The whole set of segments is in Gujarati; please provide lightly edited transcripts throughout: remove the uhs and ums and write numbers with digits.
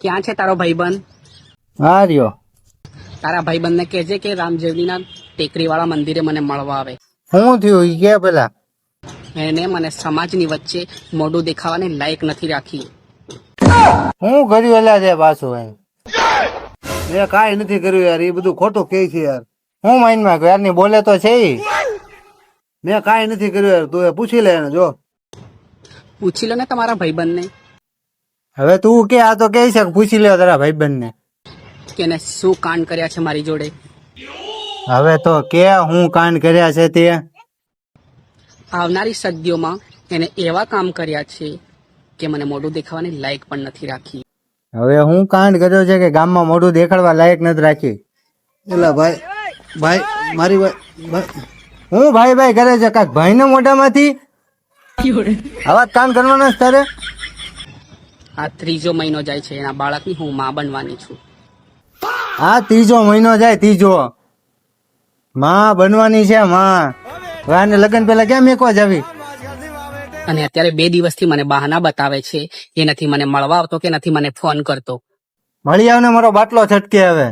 ક્યાં છે તારો ભાઈબંધ? હા રહ્યો. તારા ભાઈબંધને કહેજે કે રામજેવલીના ટેકરી વાળા મંદિરે મને મળવા આવે. શું થયું ઈ કે પેલા? એને મને સમાજની વચ્ચે મોઢું દેખાવાની લાયક નથી રાખી. હું કર્યું એલા છે પાછું એમ? મેં કાંઈ નથી કર્યું યાર, એ બધું ખોટું કે છે યાર. હું માઇન્ડમાં યાર ની બોલે તો છે ઈ. મેં કાંઈ નથી કર્યું યાર, તું એ પૂછી લે એને જો. પૂછી લો ને તમારા ભાઈબંધને હવે તું કે આ તો કે છે કે પૂછી લે તારા ભાઈબંધ ને. કે એને શું કાંડ કર્યા છે મારી જોડે. હવે તો કે હું કાંડ કર્યા છે તે. આવનારી સદીઓમાં એને એવા કામ કર્યા છે કે મને મોઢું દેખાવાની લાયક પણ નથી રાખી. હવે હું કાંડ કર્યો છે કે ગામમાં મોઢું દેખાડવા લાયક નથી રાખી? એલા ભાઈ ભાઈ મારી હું ભાઈ ભાઈ કરે છે કાક ભાઈ ને મોઢામાંથી આવા કામ કરવાના છે તારે? આ 3જો મહિનો જાય છે, એના બાળકની હું માં બનવાની છું. આ 3જો મહિનો જાય, 3જો માં બનવાની છે માં. હવે આને લગ્ન પેલા ક્યાં મેકવા જાવી? અને અત્યારે 2 દિવસથી મને બહાના બતાવે છે, એ નથી મને મળવા આવતો કે નથી મને ફોન કરતો. મળી આવને, મારો બાટલો છટકે હવે.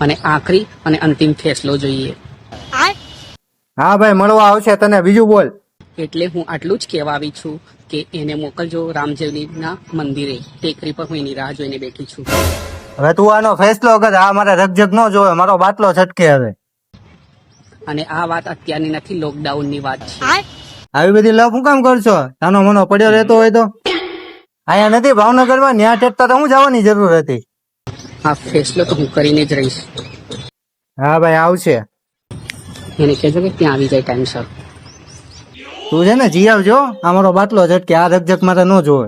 મને આખરી અને અંતિમ ફેસલો જોઈએ. હા ભાઈ મળવા આવશે તને. બીજું બોલ. એટલે હું આટલું જ કહેવા આવી છું કે એને મોકલજો રામજેવલીના મંદિરે. ટેકરી પર હું એની રાહ જોઈને બેઠી છું. હવે તું આનો ફેસલો કર. આ મારા રકજક ન જોવે, મારો બાટલો છટકે હવે. અને આ વાત અત્યારની નથી, લોકડાઉનની વાત છે. આવી બધી લવ હું કામ કરશો? તાનો મનો પડ્યો રહેતો હોય તો અહીંયા નથી ભાવનગરમાં, ન્યા ટેકતા તો હું જવાની જરૂર હતી? આ ફેસલો તો હું કરીને જ રહીશ. હા ભાઈ આવશે. એને કહેજો કે ત્યાં આવી જાય ટાઈમસર. તું છે ને જી આવજો. આ મારો બાટલો છટકે, આ રકજક મારે ન જોવે.